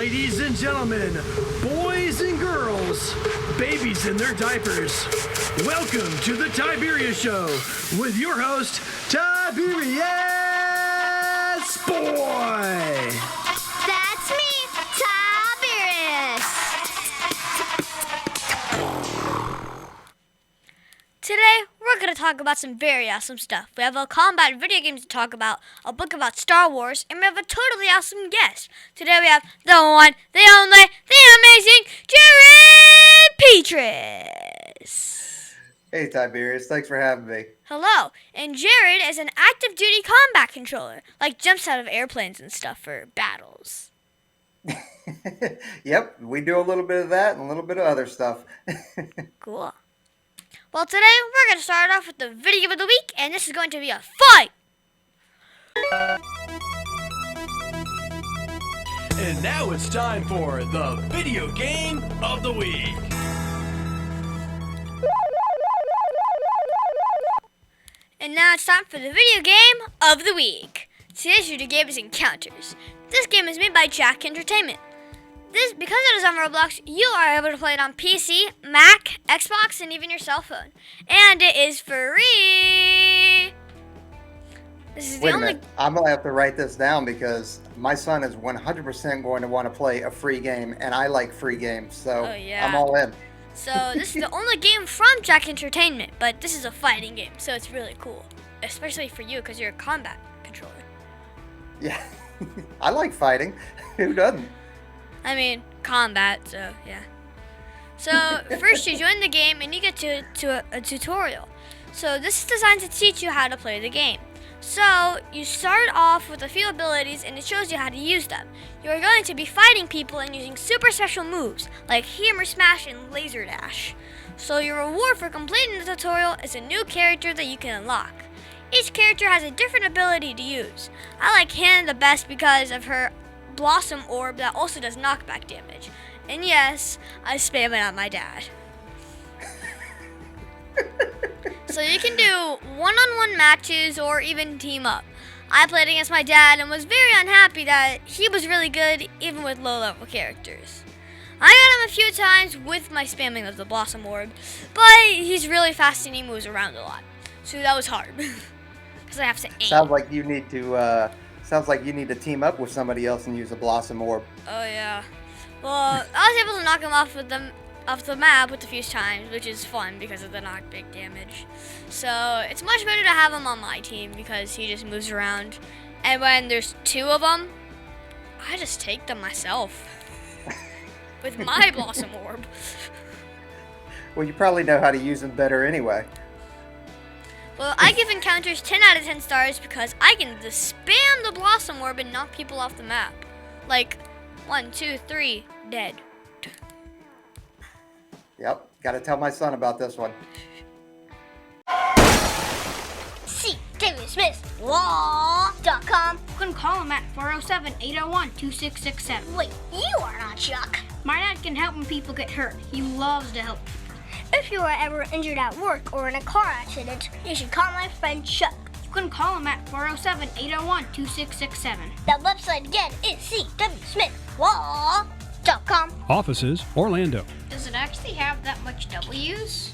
Ladies and gentlemen, boys and girls, babies in their diapers, welcome to the Tiberius Show with your host, Tiberius Boy! That's me, Tiberius! Today, we're going to talk about some very awesome stuff. We have a combat video game to talk about, a book about Star Wars, and we have a totally awesome guest. Today we have the one, the only, the amazing Jared Pietras. Hey Tiberius, thanks for having me. Hello, and Jared is an active duty combat controller, like jumps out of airplanes and stuff for battles. Yep, we do a little bit of that and a little bit of other stuff. Cool. Well, today we're going to start off with the video of the week, and this is going to be a fight! And now it's time for the video game of the week. And now it's time for the video game of the week. Today's video game is Encounters. This game is made by Jack Entertainment. Because it is on Roblox, you are able to play it on PC, Mac, Xbox, and even your cell phone. And it is free! This is Wait a minute, I'm going to have to write this down because my son is 100% going to want to play a free game, and I like free games, so I'm all in. So this is the only game from Jack Entertainment, but this is a fighting game, so it's really cool. Especially for you, because you're a combat controller. Yeah, I like fighting. Who doesn't? I mean, combat, so yeah. So first you join the game and you get to a tutorial. So this is designed to teach you how to play the game. So you start off with a few abilities and it shows you how to use them. You are going to be fighting people and using super special moves like Hammer Smash and Laser Dash. So your reward for completing the tutorial is a new character that you can unlock. Each character has a different ability to use. I like Hannah the best because of her Blossom Orb that also does knockback damage. And yes, I spam it on my dad. So you can do one-on-one matches or even team up. I played against my dad and was very unhappy that he was really good even with low-level characters. I got him a few times with my spamming of the Blossom Orb, but he's really fast and he moves around a lot. So that was hard. Because I have to aim. Sounds like you need to team up with somebody else and use a Blossom Orb. Oh yeah. Well, I was able to knock him off the map with a few times, which is fun because of the knockback damage. So it's much better to have him on my team because he just moves around. And when there's two of them, I just take them myself with my Blossom Orb. Well, you probably know how to use them better anyway. Well, I give Encounters 10 out of 10 stars because I can just spam the Blossom Orb and knock people off the map. Like, 1, 2, 3, dead. Yep, got to tell my son about this one. See, David Smith, Law.com. You can call him at 407-801-2667. Wait, you are not Chuck. My dad can help when people get hurt. He loves to help people. If you are ever injured at work or in a car accident, you should call my friend Chuck. You can call him at 407-801-2667. That website again is cwsmithlaw.com. Offices, Orlando. Does it actually have that much W's?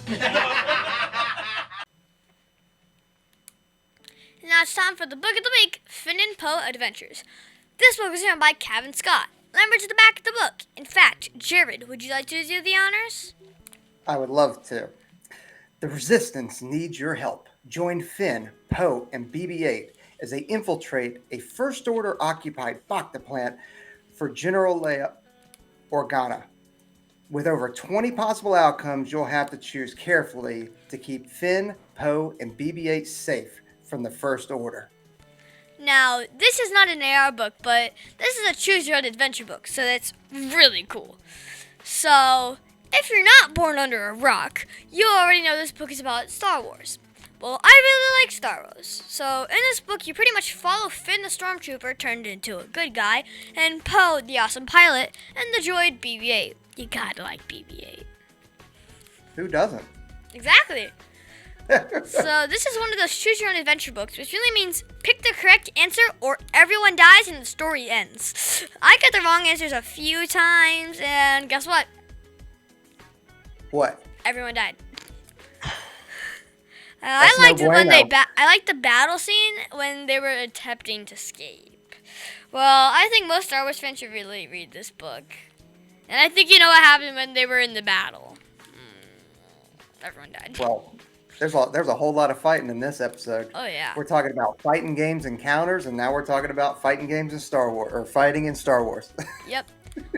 Now it's time for the book of the week, Finn and Poe Adventures. This book was written by Kevin Scott. Remember to the back of the book. In fact, Jared, would you like to do the honors? I would love to. The Resistance needs your help. Join Finn, Poe, and BB-8 as they infiltrate a First Order occupied Bacta plant for General Leia Organa. With over 20 possible outcomes, you'll have to choose carefully to keep Finn, Poe, and BB-8 safe from the First Order. Now, this is not an AR book, but this is a choose your own adventure book, so that's really cool. So, if you're not born under a rock, you already know this book is about Star Wars. Well, I really like Star Wars. So, in this book, you pretty much follow Finn the Stormtrooper turned into a good guy, and Poe the awesome pilot, and the droid BB-8. You gotta like BB-8. Who doesn't? Exactly. So this is one of those choose your own adventure books, which really means pick the correct answer or everyone dies and the story ends. I got the wrong answers a few times, and guess what? What? Everyone died. That's I liked no it when bueno. I liked the battle scene when they were attempting to escape. Well, I think most Star Wars fans should really read this book. And I think you know what happened when they were in the battle. Everyone died. Well, there's a whole lot of fighting in this episode. Oh yeah. We're talking about fighting games encounters, and now we're talking about fighting games in Star Wars, or fighting in Star Wars. Yep.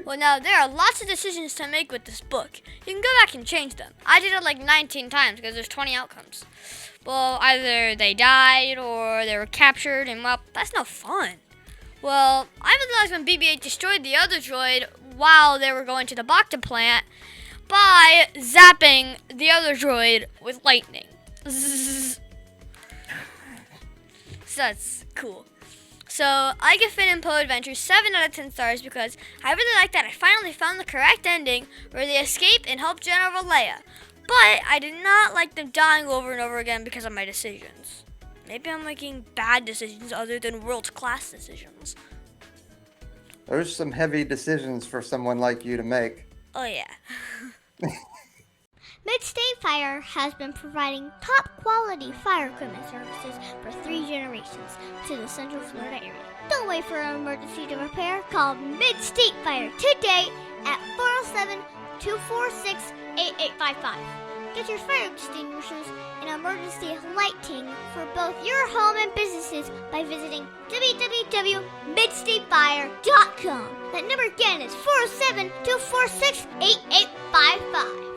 Well, now there are lots of decisions to make with this book. You can go back and change them. I did it like 19 times because there's 20 outcomes. Well, either they died or they were captured, and well, that's no fun. Well, I realized when BB-8 destroyed the other droid while they were going to the Bacta plant by zapping the other droid with lightning. Zzz. So that's cool. So I give Finn and Poe Adventures 7 out of 10 stars because I really like that I finally found the correct ending where they escape and help General Leia. But I did not like them dying over and over again because of my decisions. Maybe I'm making bad decisions other than world-class decisions. There's some heavy decisions for someone like you to make. Oh yeah. Mid-State Fire has been providing top-quality fire equipment services for 3 generations to the Central Florida area. Don't wait for an emergency to repair. Call Mid-State Fire today at 407-246-8855. Get your fire extinguishers and emergency lighting for both your home and businesses by visiting www.midstatefire.com. That number again is 407-246-8855.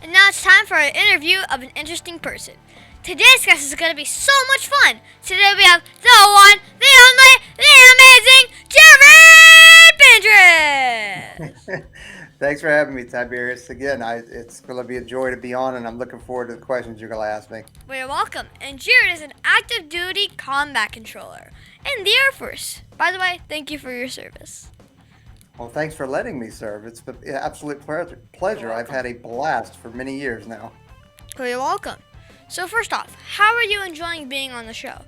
And now it's time for an interview of an interesting person. Today's guest is going to be so much fun. Today we have the one, the only, the amazing Jared Pietras. Thanks for having me, Tiberius. Again, it's going to be a joy to be on, and I'm looking forward to the questions you're going to ask me. Well, you're welcome. And Jared is an active duty combat controller in the Air Force. By the way, thank you for your service. Well, thanks for letting me serve. It's an absolute pleasure. I've had a blast for many years now. Well, you're welcome. So first off, how are you enjoying being on the show?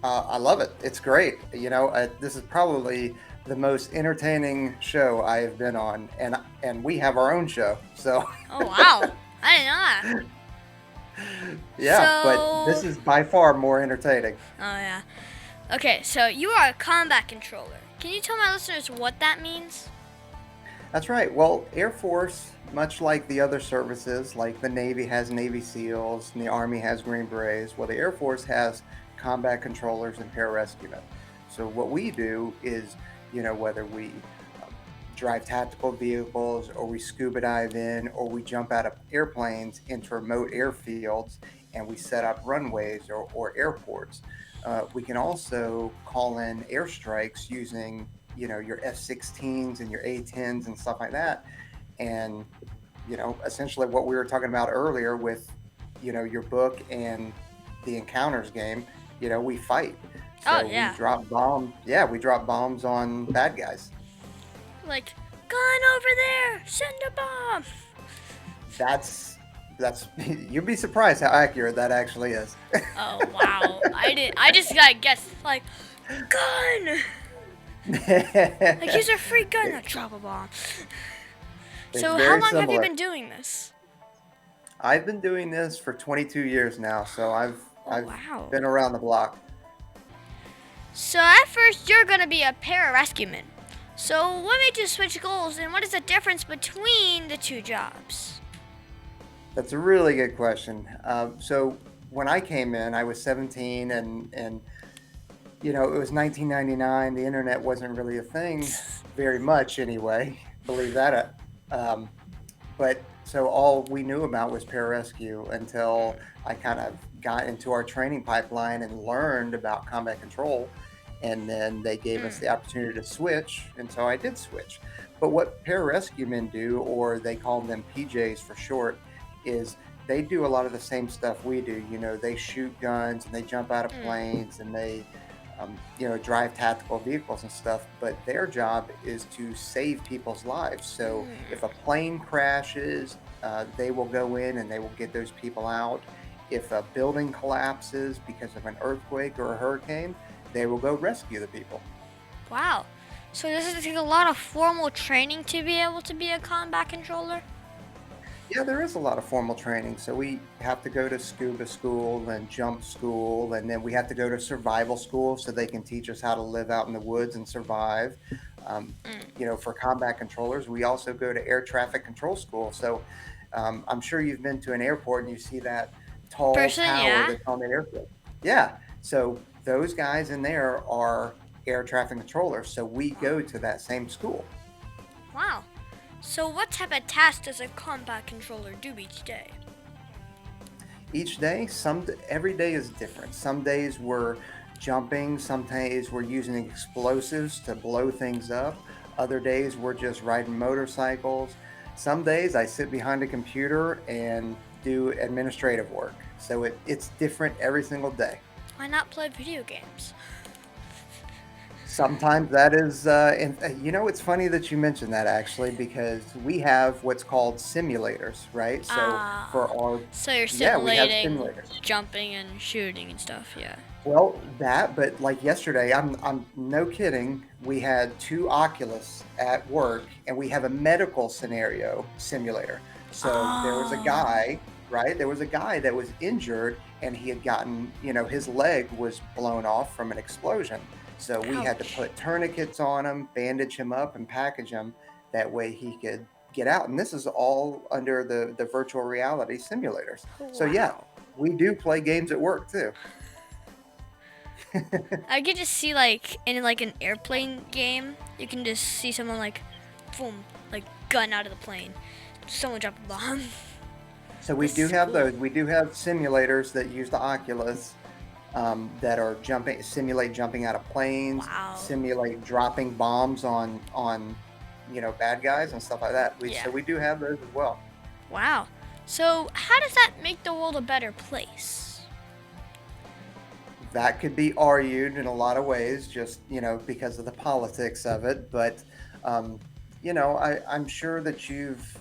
I love it. It's great. You know, this is probably the most entertaining show I have been on, and we have our own show. So. Oh wow! I didn't know that. Yeah, So- but this is by far more entertaining. Oh yeah. Okay, so you are a combat controller. Can you tell my listeners what that means? That's right. Well, Air Force, much like the other services, like the Navy has Navy SEALs and the Army has Green Berets, well, the Air Force has combat controllers and pararescuemen. So what we do is, you know, whether we drive tactical vehicles or we scuba dive in or we jump out of airplanes into remote airfields and we set up runways or airports. We can also call in airstrikes using, you know, your F-16s and your A-10s and stuff like that. And, you know, essentially what we were talking about earlier with, you know, your book and the Encounters game, you know, we fight. So Oh, yeah. we drop bombs. Yeah, we drop bombs on bad guys. Like, gun over there, send a bomb. That's you'd be surprised how accurate that actually is. Oh wow! I just got guessed. Like, gun. Like, here's a free gun. Now drop a bomb. It's So very how long have you similar. been doing this? I've been doing this for 22 years now, so I've wow. been around the block. So at first you're gonna be a pararescueman. So what made you switch goals, and what is the difference between the two jobs? That's a really good question. So when I came in, I was 17, and you know, it was 1999. The internet wasn't really a thing, very much anyway. Believe that. But so all we knew about was pararescue until I kind of got into our training pipeline and learned about combat control. And then they gave us the opportunity to switch, and so I did switch. But what pararescuemen do, or they call them PJs for short, is they do a lot of the same stuff we do. You know, they shoot guns and they jump out of planes and they, you know, drive tactical vehicles and stuff. But their job is to save people's lives. So if a plane crashes they will go in and they will get those people out. If a building collapses because of an earthquake or a hurricane, they will go rescue the people. Wow. So does it take a lot of formal training to be able to be a combat controller? Yeah, there is a lot of formal training. So we have to go to scuba school and jump school, and then we have to go to survival school so they can teach us how to live out in the woods and survive. Um, for combat controllers, we also go to air traffic control school. So I'm sure you've been to an airport and you see that tall Person, tower yeah. that's on the airfield. Yeah. So those guys in there are air traffic controllers. So we go to that same school. Wow. So what type of task does a combat controller do each day? Each day, every day is different. Some days we're jumping, some days we're using explosives to blow things up. Other days we're just riding motorcycles. Some days I sit behind a computer and do administrative work. So it's different every single day. Why not play video games? Sometimes that is, it's funny that you mentioned that actually, because we have what's called simulators, right? So for our, So you're yeah, we have simulating simulators. jumping and shooting and stuff, yeah. Well, but like yesterday, I'm no kidding. We had two Oculus at work, and we have a medical scenario simulator. So there was a guy, right? There was a guy that was injured, and he had gotten, his leg was blown off from an explosion. So we had to put tourniquets on him, bandage him up, and package him. That way he could get out. And this is all under the virtual reality simulators. So yeah, we do play games at work too. I get to see in an airplane game, you can just see someone boom, gun out of the plane. Someone drop a bomb. So we do have those. We do have simulators that use the Oculus that are simulate jumping out of planes, simulate dropping bombs on bad guys and stuff like that. So we do have those as well. Wow. So how does that make the world a better place? That could be argued in a lot of ways, just because of the politics of it. But I'm sure that you've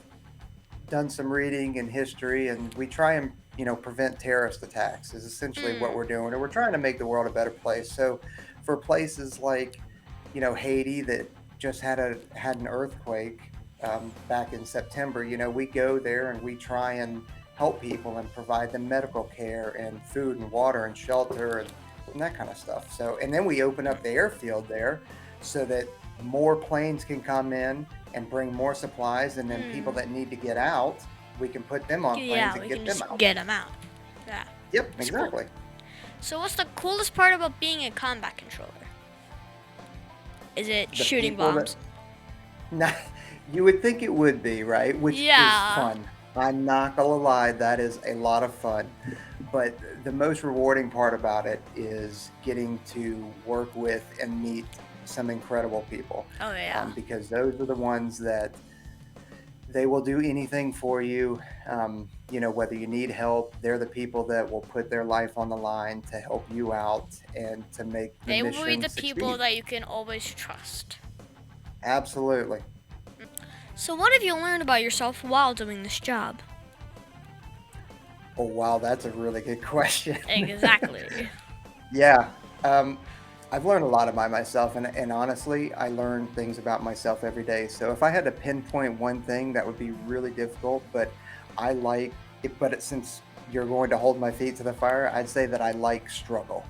done some reading in history, and we try and prevent terrorist attacks is essentially what we're doing, and we're trying to make the world a better place. So for places like Haiti that just had an earthquake back in September, we go there and we try and help people and provide them medical care and food and water and shelter and that kind of stuff. So, and then we open up the airfield there so that more planes can come in and bring more supplies, and then people that need to get out, we can put them on planes and get them out. Get them out. Yeah. Yep, exactly. Cool. So what's the coolest part about being a combat controller? Is it shooting bombs? You would think it would be, right? Which is fun. I'm not gonna lie, that is a lot of fun. But the most rewarding part about it is getting to work with and meet some incredible people. Oh yeah. Because those are the ones that they will do anything for you. Whether you need help, they're the people that will put their life on the line to help you out and to make the mission They will be the succeed. people that you can always trust. Absolutely. So what have you learned about yourself while doing this job? Oh, wow, that's a really good question. Exactly. Yeah. I've learned a lot about myself, and honestly, I learn things about myself every day. So if I had to pinpoint one thing, that would be really difficult, but I like it. But since you're going to hold my feet to the fire, I'd say that I like struggle.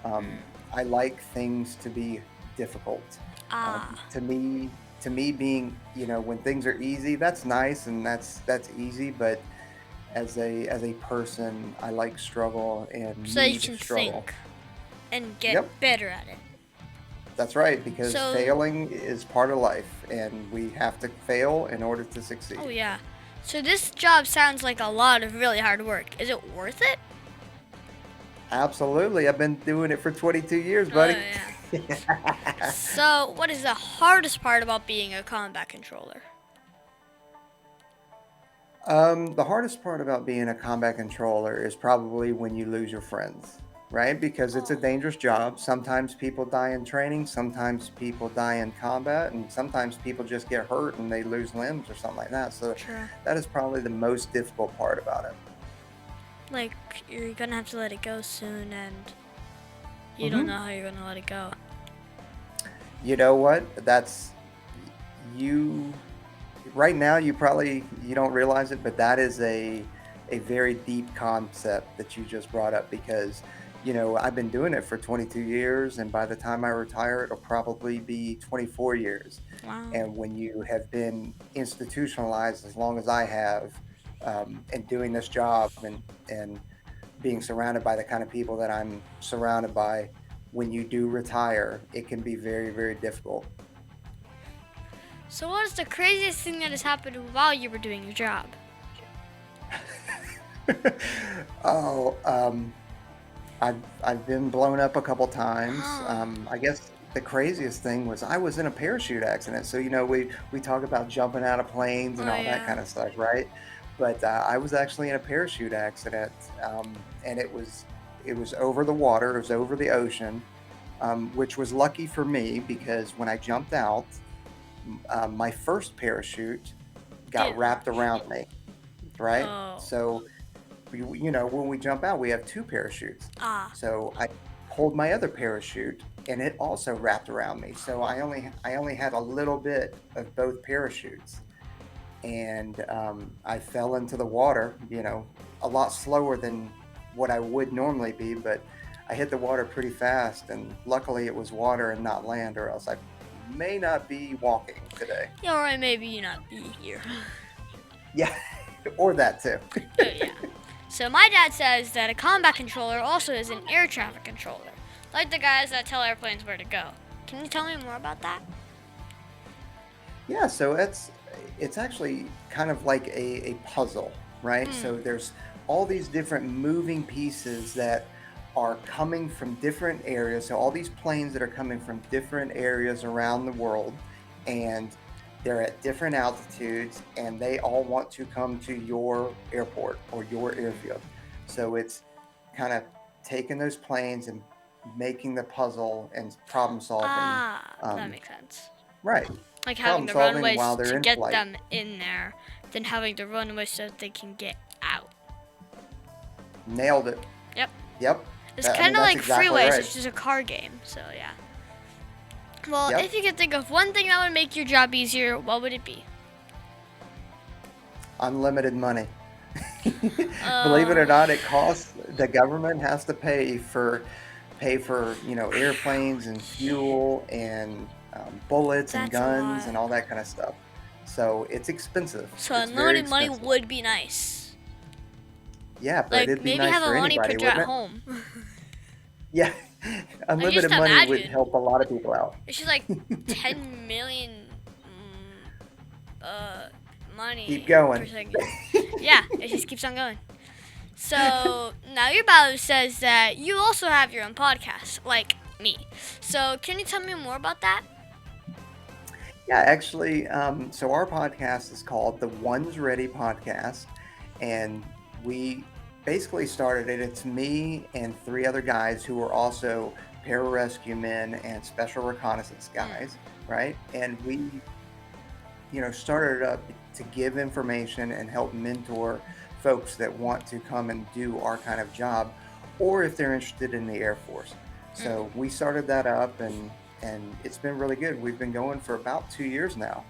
I like things to be difficult. To me, being, when things are easy, that's nice and that's easy, but as a person, I like struggle and so you need can struggle. think and get better at it. That's right, because failing is part of life, and we have to fail in order to succeed. Oh yeah. So this job sounds like a lot of really hard work. Is it worth it? Absolutely. I've been doing it for 22 years, buddy. Oh, yeah. So what is the hardest part about being a combat controller? The hardest part about being a combat controller is probably when you lose your friends. right? Because it's a dangerous job. Sometimes people die in training, sometimes people die in combat, and sometimes people just get hurt and they lose limbs or something like that. So True. that is probably the most difficult part about it. Like, you're gonna have to let it go soon, and you Mm-hmm. don't know how you're gonna let it go. You know what? That's you right now. You don't realize it, but that is a very deep concept that you just brought up because I've been doing it for 22 years, and by the time I retire, it'll probably be 24 years. Wow. And when you have been institutionalized as long as I have, and doing this job and being surrounded by the kind of people that I'm surrounded by, when you do retire, it can be very, very difficult. So what is the craziest thing that has happened while you were doing your job? Oh, I've been blown up a couple times. I guess the craziest thing was I was in a parachute accident. So we talk about jumping out of planes and Oh, all that yeah. kind of stuff, right? But I was actually in a parachute accident, and it was over the water. It was over the ocean, which was lucky for me because when I jumped out, my first parachute got Didn't wrapped work. around me, right? Oh. So when we jump out, we have two parachutes. Ah. So I pulled my other parachute, and it also wrapped around me. So I only had a little bit of both parachutes, and I fell into the water. A lot slower than what I would normally be, but I hit the water pretty fast, and luckily it was water and not land, or else I may not be walking today. Yeah, or maybe you not be here. Yeah, or that too. Yeah. So my dad says that a combat controller also is an air traffic controller, like the guys that tell airplanes where to go. Can you tell me more about that? Yeah, so it's actually kind of like a puzzle, right? So there's all these different moving pieces that are coming from different areas. So all these planes that are coming from different areas around the world, and they're at different altitudes, and they all want to come to your airport or your airfield. So it's kind of taking those planes and making the puzzle and problem solving. Ah, that Um, makes sense. right. Like having Problem the solving runways while they're to in get flight. them in there, then having the runways so that they can get out. Nailed it. Yep. Yep. It's I mean, kind of that's like exactly freeways. right. It's just a car game. So yeah. Well, Yep. if you could think of one thing that would make your job easier, what would it be? Unlimited money. Believe it or not, it costs the government has to pay for airplanes and fuel and bullets and That's a guns lot. and all that kind of stuff. So it's expensive. So It's very unlimited money expensive. would be nice. Yeah, but Like it'd be maybe nice have for a money anybody, printer at wouldn't it? home. Yeah, unlimited just money would imagine. help a lot of people out. It's just like 10 million money Keep going. per second. Yeah, it just keeps on going. So now your bio says that you also have your own podcast, like me. So can you tell me more about that? Yeah, actually, so our podcast is called the One's Ready Podcast, and we basically started it. It's me and three other guys who are also pararescue men and special reconnaissance guys, right? And we, started it up to give information and help mentor folks that want to come and do our kind of job, or if they're interested in the Air Force. So we started that up, and it's been really good. We've been going for about 2 years now,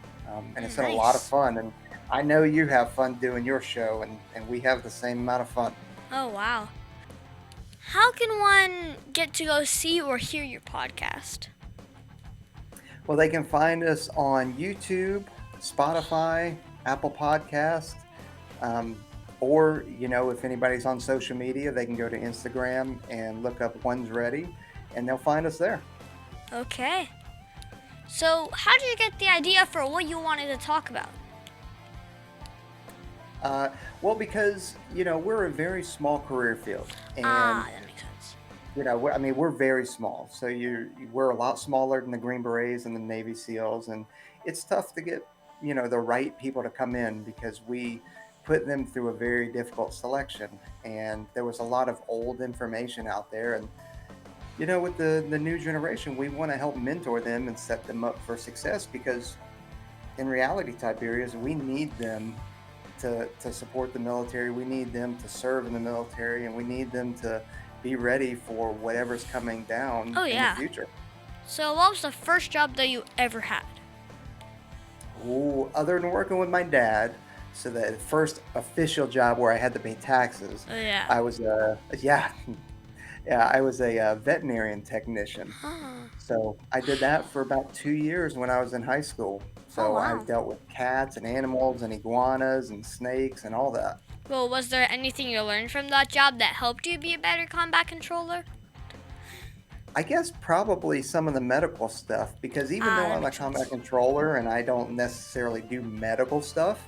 and it's been a lot of Nice. fun. And I know you have fun doing your show, and we have the same amount of fun. Oh, wow. How can one get to go see or hear your podcast? Well, they can find us on YouTube, Spotify, Apple Podcast, or if anybody's on social media, they can go to Instagram and look up One's Ready, and they'll find us there. Okay. So how did you get the idea for what you wanted to talk about? Well, because we're a very small career field, and That makes sense. we're very small. So we're a lot smaller than the Green Berets and the Navy SEALs, and it's tough to get the right people to come in because we put them through a very difficult selection. And there was a lot of old information out there. And, with the new generation, we want to help mentor them and set them up for success because in reality, Tiberius, we need them to support the military. We need them to serve in the military, and we need them to be ready for whatever's coming down Oh, in yeah. the future. So what was the first job that you ever had? Ooh, other than working with my dad, so the first official job where I had to pay taxes, Oh, yeah. I was I was a veterinarian technician. Huh. So I did that for about 2 years when I was in high school. Oh, So I wow. dealt with cats and animals and iguanas and snakes and all that. Well, was there anything you learned from that job that helped you be a better combat controller? I guess probably some of the medical stuff because even though That I'm a makes sense. combat controller and I don't necessarily do medical stuff,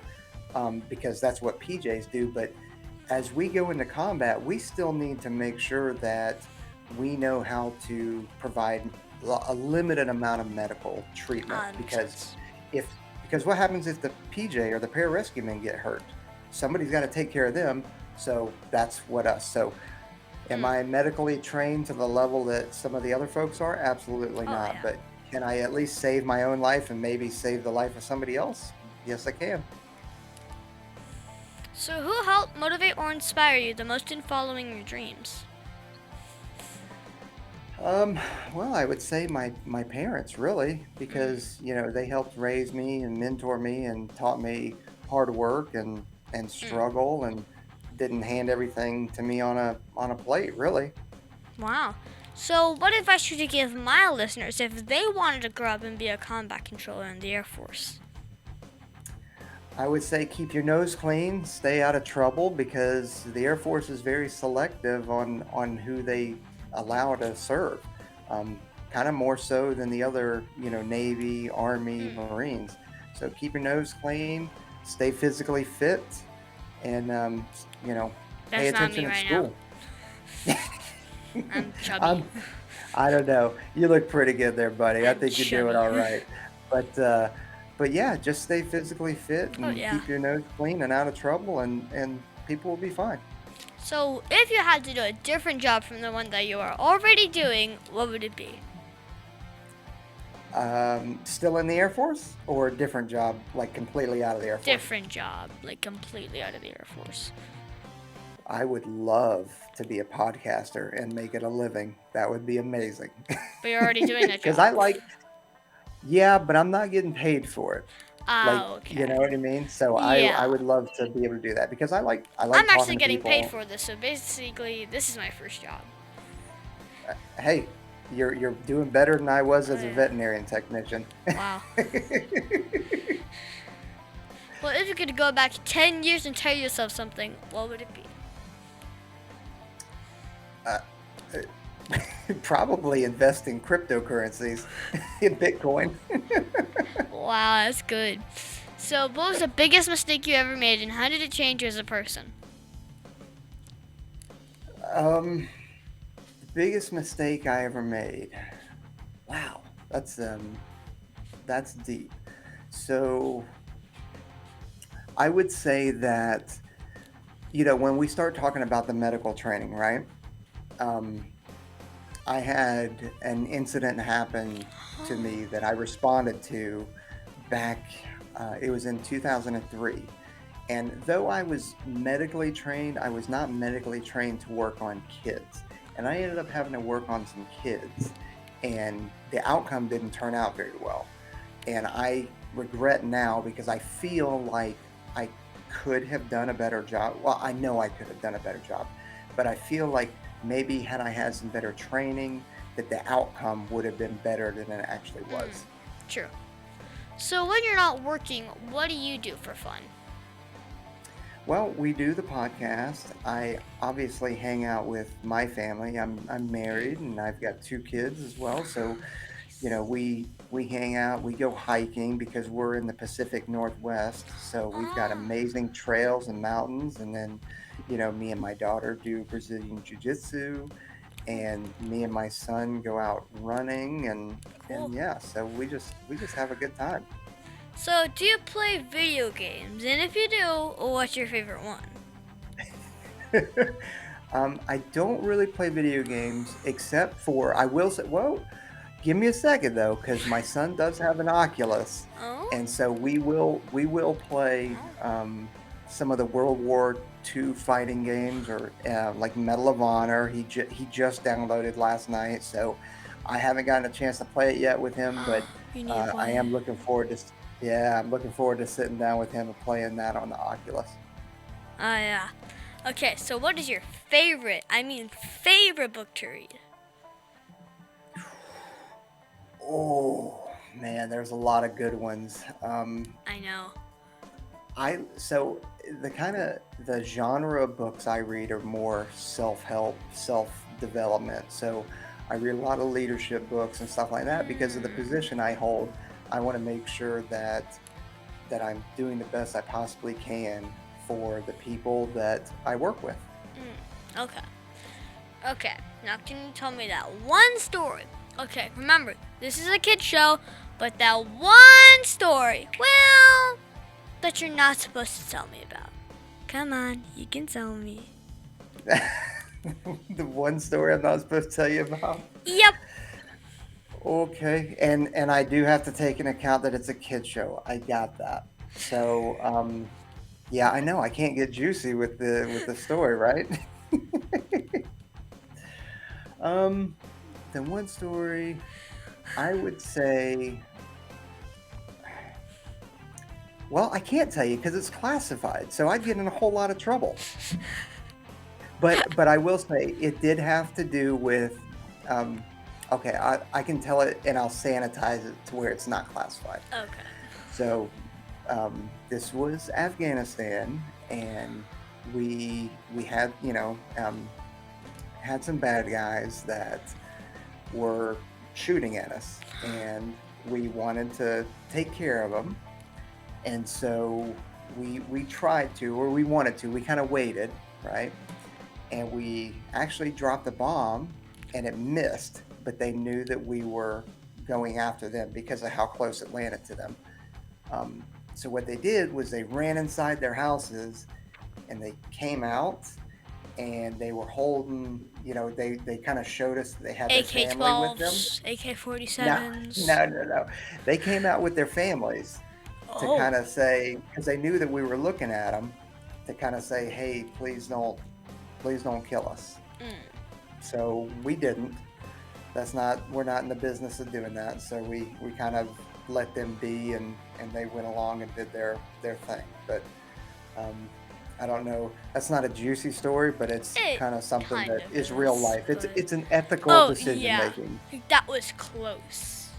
because that's what PJs do, but as we go into combat, we still need to make sure that we know how to provide a limited amount of medical treatment That makes because sense. if because what happens if the PJ or the pararescue men get hurt? Somebody's got to take care of them. So that's what us. So am I medically trained to the level that some of the other folks are? Absolutely Oh, not. yeah. But can I at least save my own life and maybe save the life of somebody else? Yes, I can. So who helped motivate or inspire you the most in following your dreams? Well, I would say my parents really, because they helped raise me and mentor me and taught me hard work and struggle and didn't hand everything to me on a plate, really. Wow. So what advice would you give my listeners if they wanted to grow up and be a combat controller in the Air Force? I would say keep your nose clean, stay out of trouble because the Air Force is very selective on who they allow to serve. Kind of more so than the other, Navy, Army, Marines. So keep your nose clean, stay physically fit, and pay That's not attention me at right school. I'm chubby. I don't know. You look pretty good there, buddy. I I'm think you're doing chubby. all right. But yeah, just stay physically fit Oh, and yeah. keep your nose clean and out of trouble, and people will be fine. So if you had to do a different job from the one that you are already doing, what would it be? Still in the Air Force or a different job, like completely out of the Air Force? Different job, like completely out of the Air Force. I would love to be a podcaster and make it a living. That would be amazing. But you're already doing that Because job. yeah, but I'm not getting paid for it. Like, Oh, you know okay. what I mean? So I Yeah. would love to be able to do that because I like I'm talking actually to getting people. paid for this, so basically this is my first job. Hey, you're doing better than I was as Oh, a yeah. veterinarian technician. Wow. Well, if you could go back 10 years and tell yourself something, what would it be? Probably invest in cryptocurrencies, in Bitcoin. Wow, that's good. So, what was the biggest mistake you ever made, and how did it change you as a person? The biggest mistake I ever made. Wow, that's deep. So I would say that when we start talking about the medical training, right? I had an incident happen to me that I responded to back. It was in 2003. And though I was medically trained, I was not medically trained to work on kids. And I ended up having to work on some kids. And the outcome didn't turn out very well. And I regret now because I feel like I could have done a better job. Well, I know I could have done a better job. But I feel like maybe had I had some better training, that the outcome would have been better than it actually was. True. So, when you're not working, what do you do for fun? Well, we do the podcast. I obviously hang out with my family. I'm married and I've got 2 kids as well. So, we hang out. We go hiking because we're in the Pacific Northwest. So we've got amazing trails and mountains. And then, me and my daughter do Brazilian Jiu-Jitsu, and me and my son go out running, and Cool. yeah. So we just have a good time. So, do you play video games? And if you do, what's your favorite one? I don't really play video games except for I will say, whoa, give me a second though, because my son does have an Oculus, Oh? and so we will play some of the World War II fighting games or like Medal of Honor. He just downloaded last night, so I haven't gotten a chance to play it yet with him, but You need to I play am it. looking forward to. Yeah, I'm looking forward to sitting down with him and playing that on the Oculus. Oh, yeah. Okay, so what is your favorite book to read? Oh man, there's a lot of good ones. I know. So the genre of books I read are more self-help, self-development. So I read a lot of leadership books and stuff like that because of the position I hold. I want to make sure that I'm doing the best I possibly can for the people that I work with. Okay. Okay, now can you tell me that one story? Okay, remember, this is a kid's show, but that one story, well, that you're not supposed to tell me about. Come on, you can tell me. The one story I'm not supposed to tell you about. Yep. Okay, and I do have to take into account that it's a kid show. I got that. So, yeah, I know I can't get juicy with the story, right? Um, the one story I would say, well, I can't tell you because it's classified, so I'd get in a whole lot of trouble. But I will say it did have to do with, okay, I can tell it and I'll sanitize it to where it's not classified. Okay. So this was Afghanistan, and we had had some bad guys that were shooting at us, and we wanted to take care of them, and so we tried to, or we wanted to. We kind of waited, right? And we actually dropped a bomb, and it missed, but they knew that we were going after them because of how close it landed to them. So what they did was they ran inside their houses, and they came out, and they were holding, they kind of showed us that they had their family with them. AK-47s. No. They came out with their families to kind of say, because they knew that we were looking at them, to kind of say, hey, please don't kill us. So we didn't. We're not in the business of doing that. So we kind of let them be, and they went along and did their thing. But I don't know. That's not a juicy story, but it's kind of something kind that of is real is, life. but- It's an ethical decision yeah. making. That was close.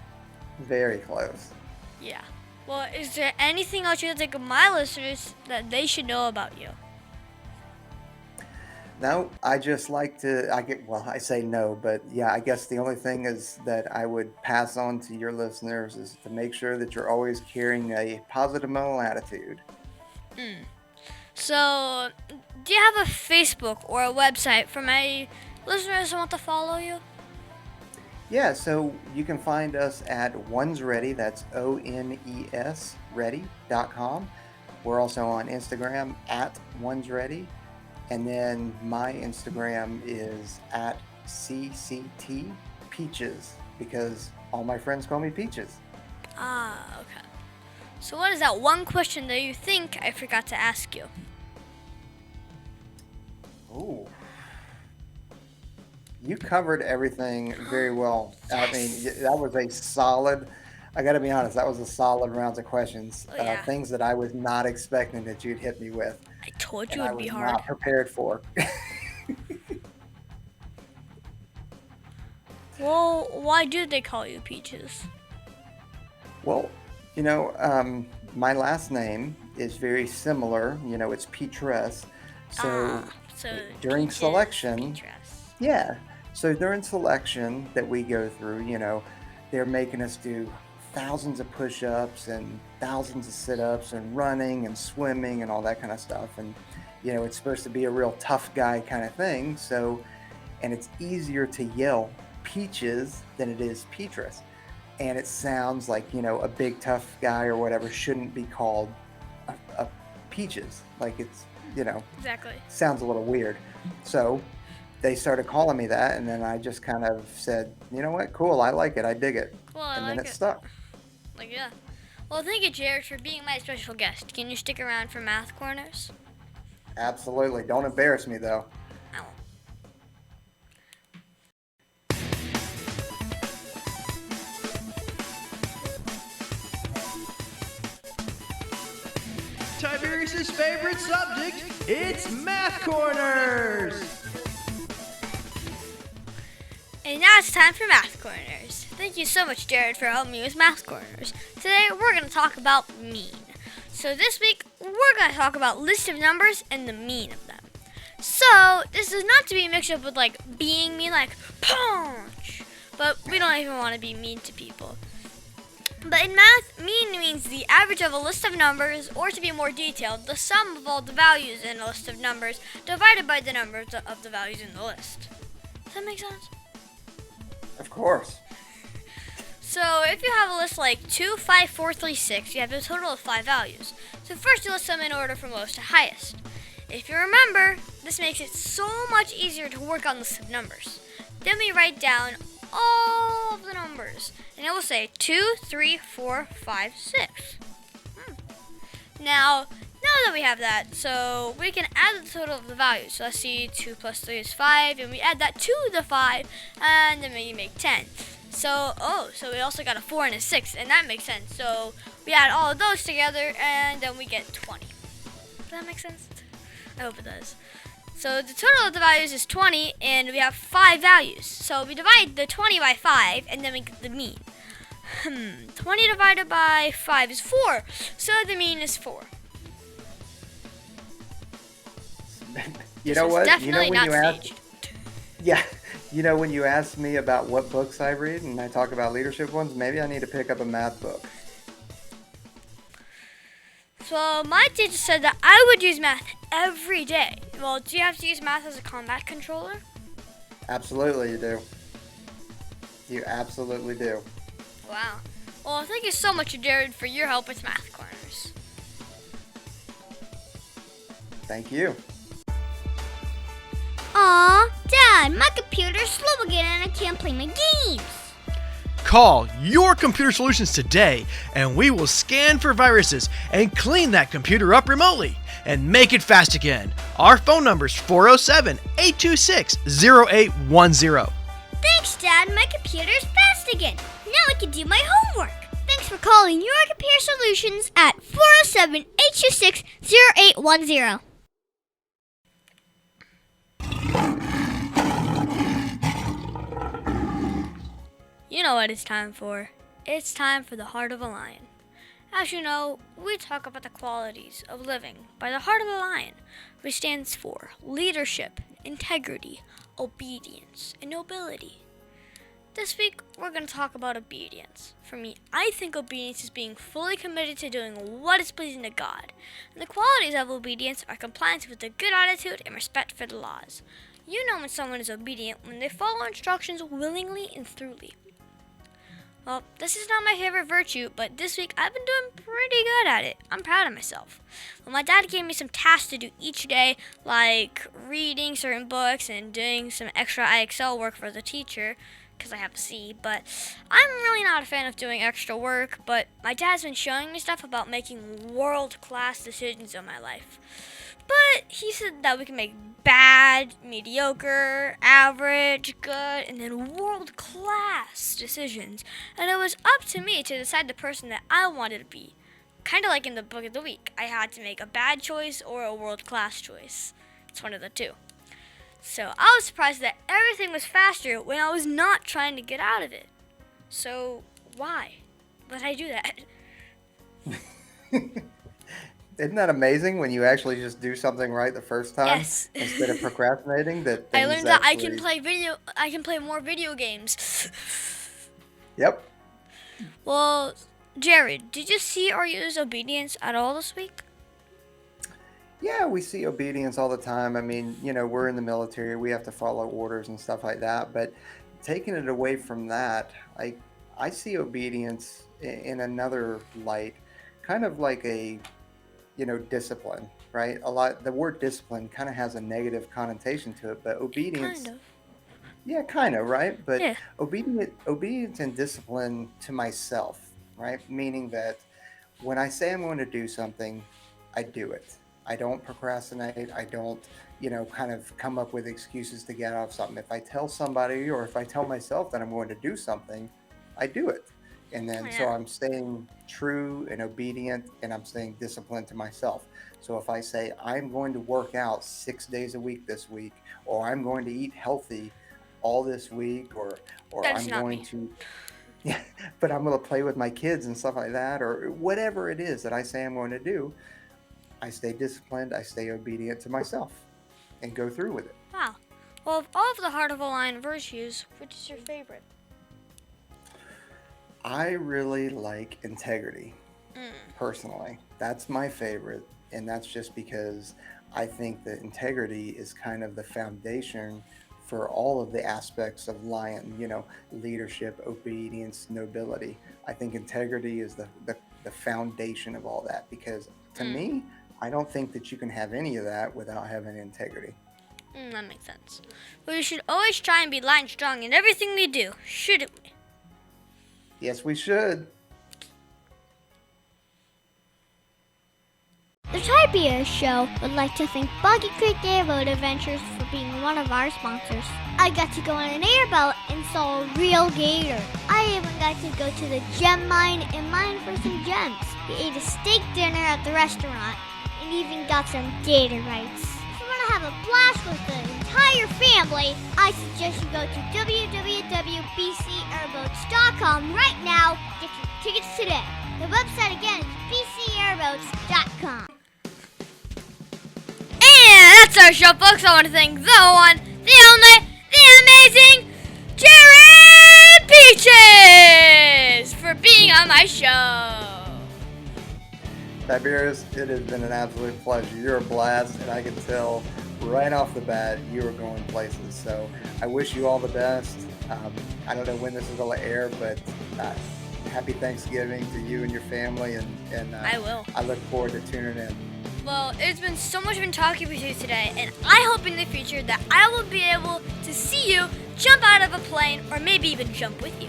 Very close. Yeah. Well, is there anything else you think of my listeners that they should know about you? No, I just like to, I say no, but yeah, I guess the only thing is that I would pass on to your listeners is to make sure that you're always carrying a positive mental attitude. So, do you have a Facebook or a website for my listeners who want to follow you? Yeah, so you can find us at Ones Ready, that's ONES ready.com. We're also on Instagram at Ones Ready. And then my Instagram is at CCT Peaches, because all my friends call me Peaches. Ah, okay. So what is that one question that you think I forgot to ask you? Ooh. You covered everything very well. I mean, that was a solid, I got to be honest, that was a solid round of questions. Oh, yeah. Things that I was not expecting that you'd hit me with. I told And you I it'd was be hard. not prepared for. Well, why do they call you Peaches? Well, my last name is very similar. It's Pietras. So during Peaches, selection, Pietras. yeah. So during selection that we go through, they're making us do thousands of push-ups and thousands of sit-ups and running and swimming and all that kind of stuff. And, it's supposed to be a real tough guy kind of thing. So, and it's easier to yell Peaches than it is Pietras. and it sounds like, a big tough guy or whatever shouldn't be called a Peaches. Like it's, Exactly. sounds a little weird. So they started calling me that, and then I just kind of said, you know what, cool, I like it, I dig it. Well, I And then like it it. stuck. Like, yeah. Well, thank you, Jared, for being my special guest. Can you stick around for Math Corners? Absolutely. Don't embarrass me, though. I won't. Tiberius' favorite subject, it's Math Corners! And now it's time for Math Corners. Thank you so much, Jared, for helping me with Math Corners. Today, we're going to talk about mean. So this week, we're going to talk about list of numbers and the mean of them. So, this is not to be mixed up with, like, being mean, like, punch. But we don't even want to be mean to people. But in math, mean means the average of a list of numbers, or to be more detailed, the sum of all the values in a list of numbers divided by the numbers of the values in the list. Does that make sense? Of course. So if you have a list like 2, 5, 4, 3, 6, you have a total of 5 values. So first you list them in order from lowest to highest. If you remember, this makes it so much easier to work on lists of numbers. Then we write down all of the numbers, and it will say 2, 3, 4, 5, 6. Now that we have that, so we can add the total of the values. So let's see, 2 plus 3 is 5, and we add that to the 5, and then we make 10. So we also got a 4 and a 6, and that makes sense. So we add all of those together, and then we get 20. Does that make sense? I hope it does. So the total of the values is 20, and we have 5 values. So we divide the 20 by 5, and then we get the mean. 20 divided by 5 is 4, so the mean is 4. You know what? Definitely when not you asked, staged. yeah, when you asked me about what books I read and I talk about leadership ones, maybe I need to pick up a math book. So my teacher said that I would use math every day. Well, do you have to use math as a combat controller? Absolutely, you do. You absolutely do. Wow. Well, thank you so much, Jared, for your help with Math Corners. Thank you. Aw, Dad, my computer's slow again and I can't play my games. Call your computer solutions today, and we will scan for viruses and clean that computer up remotely and make it fast again. Our phone number is 407-826-0810. Thanks, Dad, my computer's fast again. Now I can do my homework. Thanks for calling your computer solutions at 407-826-0810. You know what it's time for. It's time for the heart of a lion. As you know, we talk about the qualities of living by the heart of a lion, which stands for leadership, integrity, obedience, and nobility. This week, we're going to talk about obedience. For me, I think obedience is being fully committed to doing what is pleasing to God. And the qualities of obedience are compliance with a good attitude and respect for the laws. You know when someone is obedient when they follow instructions willingly and thoroughly. Well, this is not my favorite virtue, but this week I've been doing pretty good at it. I'm proud of myself. Well, my dad gave me some tasks to do each day, like reading certain books and doing some extra IXL work for the teacher, because I have a C, but I'm really not a fan of doing extra work, but my dad's been showing me stuff about making world-class decisions in my life. But he said that we can make bad, mediocre, average, good, and then world-class decisions. And it was up to me to decide the person that I wanted to be. Kind of like in the book of the week. I had to make a bad choice or a world-class choice. It's one of the two. So I was surprised that everything was faster when I was not trying to get out of it. So why would I do that? Isn't that amazing when you actually just do something right the first time? Yes. Instead of procrastinating that I things learned that actually... I can play more video games. Yep. Well, Jared, did you see or use obedience at all this week? Yeah, we see obedience all the time. I mean, we're in the military. We have to follow orders and stuff like that. But taking it away from that, I I see obedience in another light, kind of like a, discipline, right? The word discipline kind of has a negative connotation to it, but Kind obedience, of. yeah, kind of, right? But Yeah. obedience and discipline to myself, right? Meaning that when I say I'm going to do something, I do it. I don't procrastinate. I don't, kind of come up with excuses to get off something. If I tell somebody or if I tell myself that I'm going to do something, I do it. And Oh, then so yeah. I'm staying true and obedient and I'm staying disciplined to myself. So if I say I'm going to work out 6 days a week this week, or I'm going to eat healthy all this week, or That is I'm not going me. to yeah, but I'm going to play with my kids and stuff like that, or whatever it is that I say I'm going to do, I stay disciplined, I stay obedient to myself, and go through with it. Wow. Well, of all of the Heart of a Lion virtues, which is your favorite? I really like integrity, Mm. personally. That's my favorite, and that's just because I think that integrity is kind of the foundation for all of the aspects of lion, leadership, obedience, nobility. I think integrity is the foundation of all that because to Mm. me, I don't think that you can have any of that without having integrity. That makes sense. We should always try and be lion strong in everything we do, shouldn't we? Yes, we should. The Tiberius Show would like to thank Boggy Creek Airboat Adventures for being one of our sponsors. I got to go on an airboat and saw a real gator. I even got to go to the gem mine and mine for some gems. We ate a steak dinner at the restaurant and even got some gator rights. If you want to have a blast with the entire family, I suggest you go to www.bcairboats.com right now. Get your tickets today. The website again is bcairboats.com. And that's our show, folks. I want to thank the one, the only, the amazing Jared Pietras for being on my show. Tiberius, it has been an absolute pleasure. You're a blast, and I can tell right off the bat you are going places. So I wish you all the best. I don't know when this is going to air, but happy Thanksgiving to you and your family, and I will. I look forward to tuning in. Well, it's been so much fun talking with you today, and I hope in the future that I will be able to see you jump out of a plane or maybe even jump with you.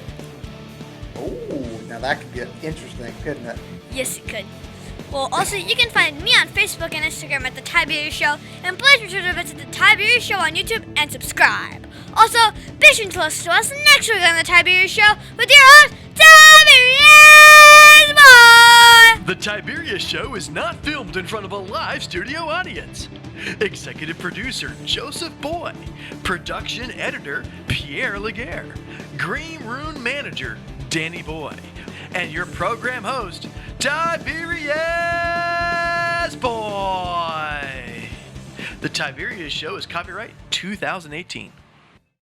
Oh, now that could get interesting, couldn't it? Yes, it could. Well, also, you can find me on Facebook and Instagram at The Tiberius Show, and please be sure to visit The Tiberius Show on YouTube and subscribe. Also, be sure to listen to us next week on The Tiberius Show with your host, Tiberius Boy! The Tiberius Show is not filmed in front of a live studio audience. Executive producer Joseph Boy, production editor Pierre Laguerre, Green Room manager Danny Boy, and your program host Tiberius Boy. The Tiberius Show is copyright 2018.